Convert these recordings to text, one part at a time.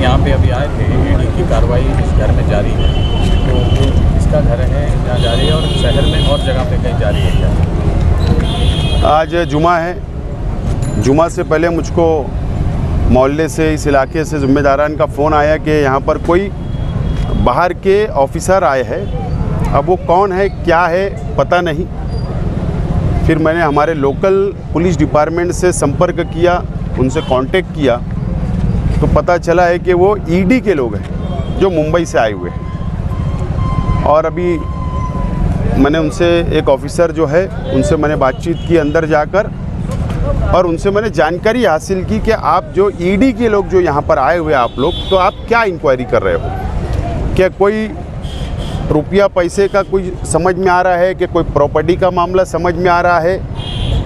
यहाँ पे अभी आए थे, ईडी की कार्रवाई इस घर में जारी है, तो जो इसका घर है जहाँ जारी है और शहर में और जगह पे कहीं जारी है क्या? आज जुमा है। जुमा से पहले मुझको मोहल्ले से, इस इलाके से ज़िम्मेदारान का फ़ोन आया कि यहाँ पर कोई बाहर के ऑफिसर आए हैं। अब वो कौन है, क्या है, पता नहीं। फिर मैंने हमारे लोकल पुलिस डिपार्टमेंट से संपर्क किया, उनसे कांटेक्ट किया, तो पता चला है कि वो ईडी के लोग हैं जो मुंबई से आए हुए हैं। और अभी मैंने उनसे, एक ऑफिसर जो है उनसे मैंने बातचीत की अंदर जाकर, और उनसे मैंने जानकारी हासिल की कि आप जो ईडी के लोग जो यहाँ पर आए हुए आप लोग, तो आप क्या इंक्वायरी कर रहे हो? क्या कोई रुपया पैसे का कोई समझ में आ रहा है कि कोई प्रॉपर्टी का मामला समझ में आ रहा है?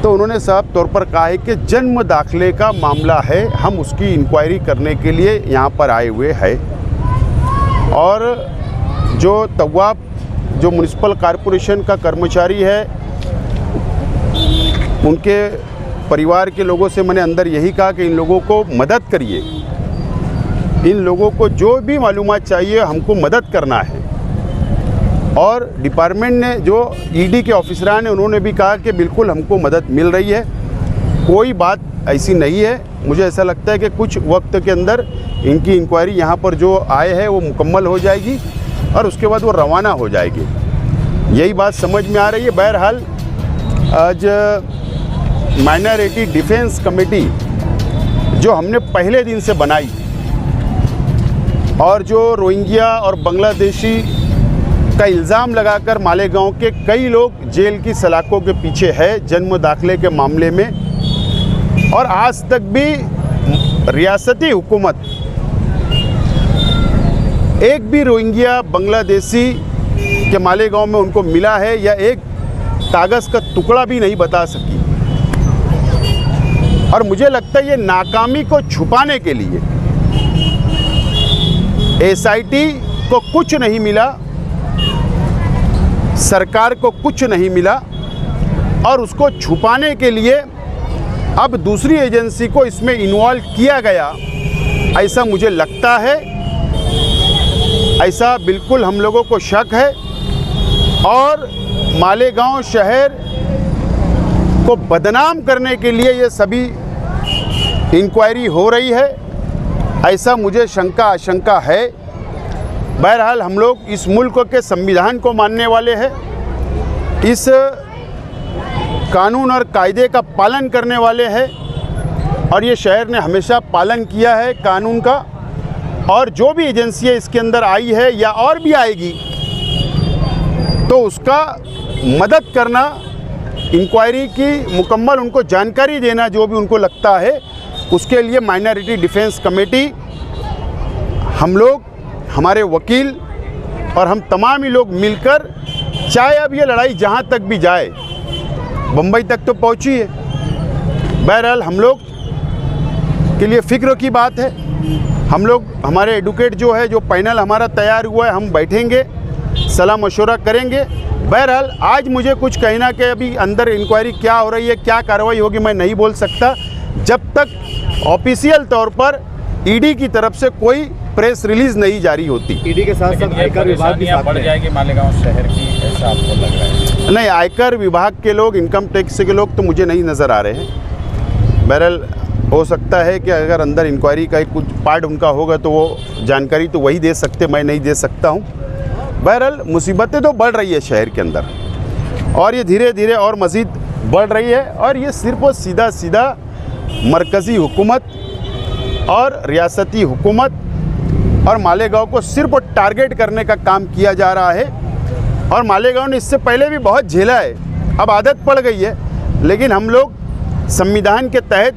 तो उन्होंने साफ तौर पर कहा है कि जन्म दाखिले का मामला है, हम उसकी इंक्वायरी करने के लिए यहाँ पर आए हुए हैं। और जो तवाब, जो म्युनिसिपल कॉरपोरेशन का कर्मचारी है, उनके परिवार के लोगों से मैंने अंदर यही कहा कि इन लोगों को मदद करिए, इन लोगों को जो भी मालूमात चाहिए हमको मदद करना है। और डिपार्टमेंट ने, जो ईडी के ऑफिसरान हैं, उन्होंने भी कहा कि बिल्कुल हमको मदद मिल रही है, कोई बात ऐसी नहीं है। मुझे ऐसा लगता है कि कुछ वक्त के अंदर इनकी इंक्वायरी यहाँ पर जो आए हैं वो मुकम्मल हो जाएगी और उसके बाद वो रवाना हो जाएगी, यही बात समझ में आ रही है। बहरहाल आज माइनॉरिटी डिफेंस कमेटी जो हमने पहले दिन से बनाई, और जो रोहिंग्या और बांग्लादेशी का इल्ज़ाम लगाकर मालेगांव के कई लोग जेल की सलाखों के पीछे है जन्म दाखिले के मामले में, और आज तक भी रियासती हुकूमत एक भी रोहिंग्या बांग्लादेशी के मालेगांव में उनको मिला है या एक कागज़ का टुकड़ा भी नहीं बता सकी। और मुझे लगता है ये नाकामी को छुपाने के लिए एसआईटी को कुछ नहीं मिला, सरकार को कुछ नहीं मिला, और उसको छुपाने के लिए अब दूसरी एजेंसी को इसमें इन्वॉल्व किया गया, ऐसा मुझे लगता है। ऐसा बिल्कुल हम लोगों को शक है। और मालेगांव शहर को बदनाम करने के लिए ये सभी इंक्वायरी हो रही है, ऐसा मुझे आशंका है। बहरहाल हम लोग इस मुल्क के संविधान को मानने वाले हैं, इस कानून और कायदे का पालन करने वाले हैं, और ये शहर ने हमेशा पालन किया है कानून का। और जो भी एजेंसियाँ इसके अंदर आई है या और भी आएगी, तो उसका मदद करना, इंक्वायरी की मुकम्मल उनको जानकारी देना, जो भी उनको लगता है, उसके लिए माइनॉरिटी डिफेंस कमेटी, हम लोग, हमारे वकील और हम तमाम ही लोग मिलकर, चाहे अब ये लड़ाई जहाँ तक भी जाए, बम्बई तक तो पहुँची है, बहरहाल हम लोग के लिए फ़िक्र की बात है। हम लोग, हमारे एडवोकेट जो है, जो पैनल हमारा तैयार हुआ है, हम बैठेंगे, सलाह मशवरा करेंगे। बहरहाल आज मुझे कुछ कहना कि अभी अंदर इंक्वायरी क्या हो रही है, क्या कार्रवाई होगी, मैं नहीं बोल सकता जब तक ऑफिशियल तौर पर ईडी की तरफ से कोई प्रेस रिलीज नहीं जारी होती। ईडी के साथ साथ आयकर विभाग भी बढ़ जाएगी मालेगांव शहर की, ऐसा आपको लग रहा है? नहीं, आयकर विभाग के लोग, इनकम टैक्स के लोग तो मुझे नहीं नज़र आ रहे हैं। बहरहाल हो सकता है कि अगर अंदर इंक्वायरी का कुछ पार्ट उनका होगा तो वो जानकारी तो वही दे सकते, मैं नहीं दे सकता हूँ। बहरहाल मुसीबतें तो बढ़ रही है शहर के अंदर, और ये धीरे धीरे और मज़ीद बढ़ रही है। और ये सिर्फ और सीधा मरकज़ी हुकूमत और रियासती हुकूमत और मालेगांव को सिर्फ टारगेट करने का काम किया जा रहा है। और मालेगांव ने इससे पहले भी बहुत झेला है, अब आदत पड़ गई है, लेकिन हम लोग संविधान के तहत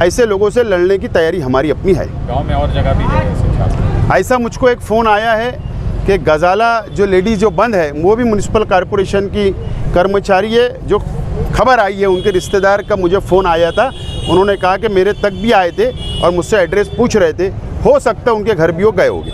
ऐसे लोगों से लड़ने की तैयारी हमारी अपनी है। गांव में और जगह भी है ऐसा मुझको एक फ़ोन आया है कि गजाला जो लेडी जो बंद है, वो भी म्युनिसिपल कॉरपोरेशन की कर्मचारी है। जो खबर आई है, उनके रिश्तेदार का मुझे फ़ोन आया था, उन्होंने कहा कि मेरे तक भी आए थे और मुझसे एड्रेस पूछ रहे थे, हो सकता है उनके घर भी वो गए होंगे।